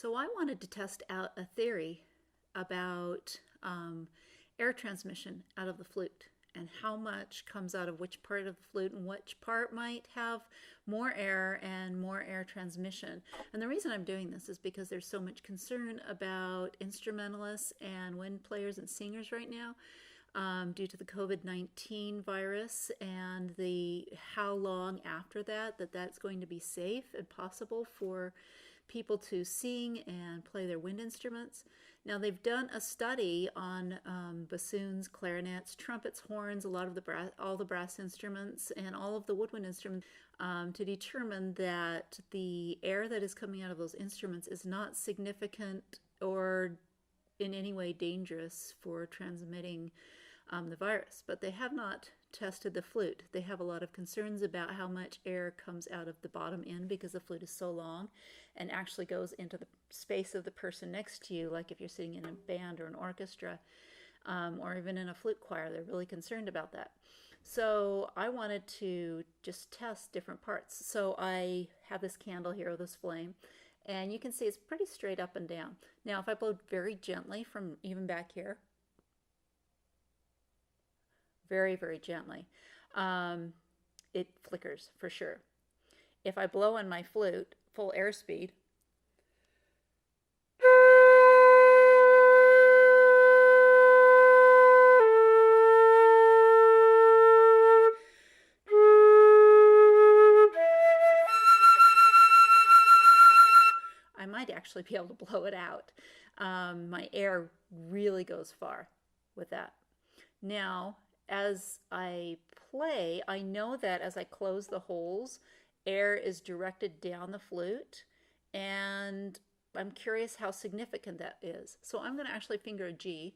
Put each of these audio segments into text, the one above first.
So I wanted to test out a theory about air transmission out of the flute and how much comes out of which part of the flute and which part might have more air and more air transmission. And the reason I'm doing this is because there's so much concern about instrumentalists and wind players and singers right now due to the COVID-19 virus and the how long after that's going to be safe and possible for people to sing and play their wind instruments. Now they've done a study on bassoons, clarinets, trumpets, horns, a lot of all the brass instruments and all of the woodwind instruments to determine that the air that is coming out of those instruments is not significant or in any way dangerous for transmitting the virus. But they have not tested the flute. They have a lot of concerns about how much air comes out of the bottom end because the flute is so long and actually goes into the space of the person next to you, like if you're sitting in a band or an orchestra or even in a flute choir. They're really concerned about that. So I wanted to just test different parts. So I have this candle here, this flame, and you can see it's pretty straight up and down. Now if I blow very gently from even back here, very, very gently, it flickers for sure. If I blow on my flute full airspeed, I might actually be able to blow it out. My air really goes far with that. Now, as I play, I know that as I close the holes, air is directed down the flute, and I'm curious how significant that is. So I'm going to actually finger a G.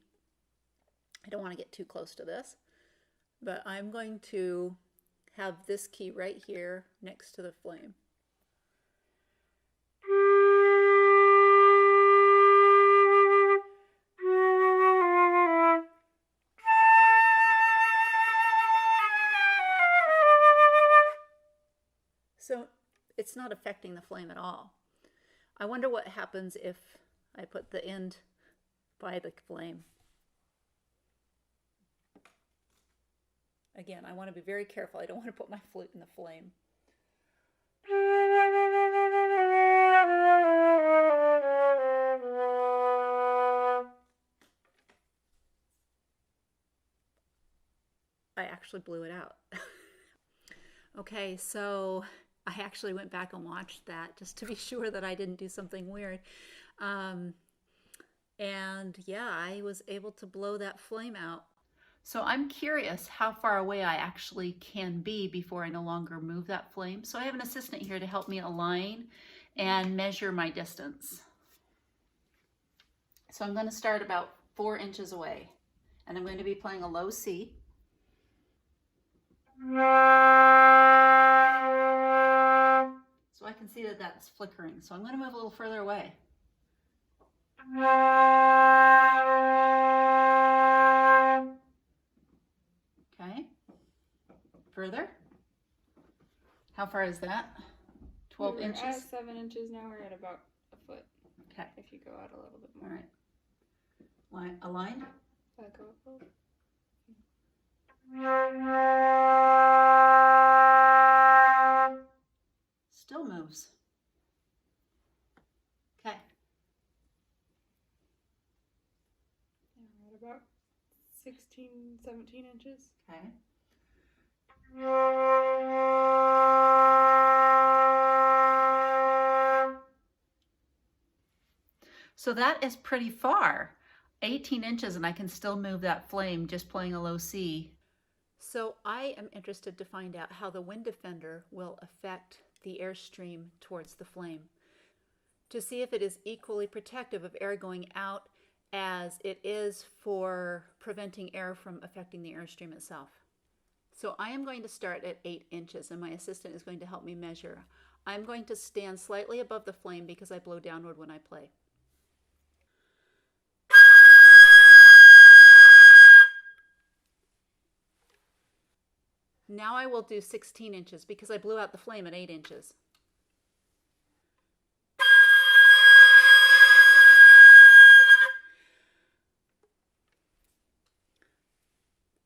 I don't want to get too close to this, but I'm going to have this key right here next to the flame. So it's not affecting the flame at all. I wonder what happens if I put the end by the flame. Again, I want to be very careful. I don't want to put my flute in the flame. I actually blew it out. Okay, so I actually went back and watched that just to be sure that I didn't do something weird. And yeah, I was able to blow that flame out. So I'm curious how far away I actually can be before I no longer move that flame. So I have an assistant here to help me align and measure my distance. So I'm going to start about 4 inches away, and I'm going to be playing a low C. So I can see that that's flickering. So I'm going to move a little further away. Okay. Further. How far is that? 12 inches? At 7 inches now. We're at about a foot. Okay. If you go out a little bit more. All right. Align? Go up a little. Still moves. Okay. Yeah, we're at about 16, 17 inches. Okay. So that is pretty far. 18 inches and I can still move that flame just playing a low C. So I am interested to find out how the Win-D-Fender will affect the airstream towards the flame, to see if it is equally protective of air going out as it is for preventing air from affecting the airstream itself. So I am going to start at 8 inches and my assistant is going to help me measure. I'm going to stand slightly above the flame because I blow downward when I play. Now I will do 16 inches because I blew out the flame at 8 inches.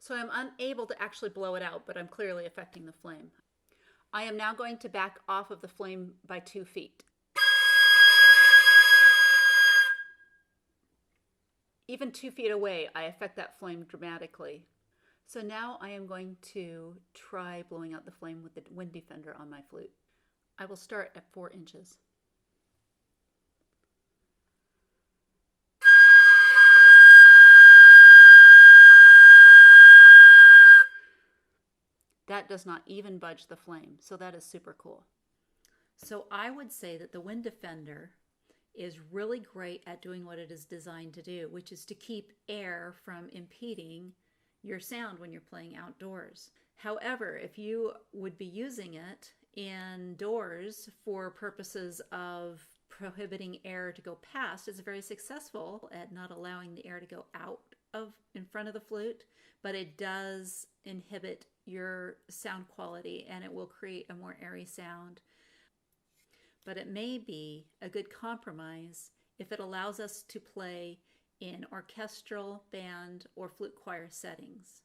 So I'm unable to actually blow it out, but I'm clearly affecting the flame. I am now going to back off of the flame by 2 feet. Even 2 feet away, I affect that flame dramatically. So now I am going to try blowing out the flame with the Win-D-Fender on my flute. I will start at 4 inches. That does not even budge the flame, so that is super cool. So I would say that the Win-D-Fender is really great at doing what it is designed to do, which is to keep air from impeding your sound when you're playing outdoors. However, if you would be using it indoors for purposes of prohibiting air to go past, it's very successful at not allowing the air to go out of in front of the flute, but it does inhibit your sound quality and it will create a more airy sound. But it may be a good compromise if it allows us to play in orchestral, band, or flute choir settings.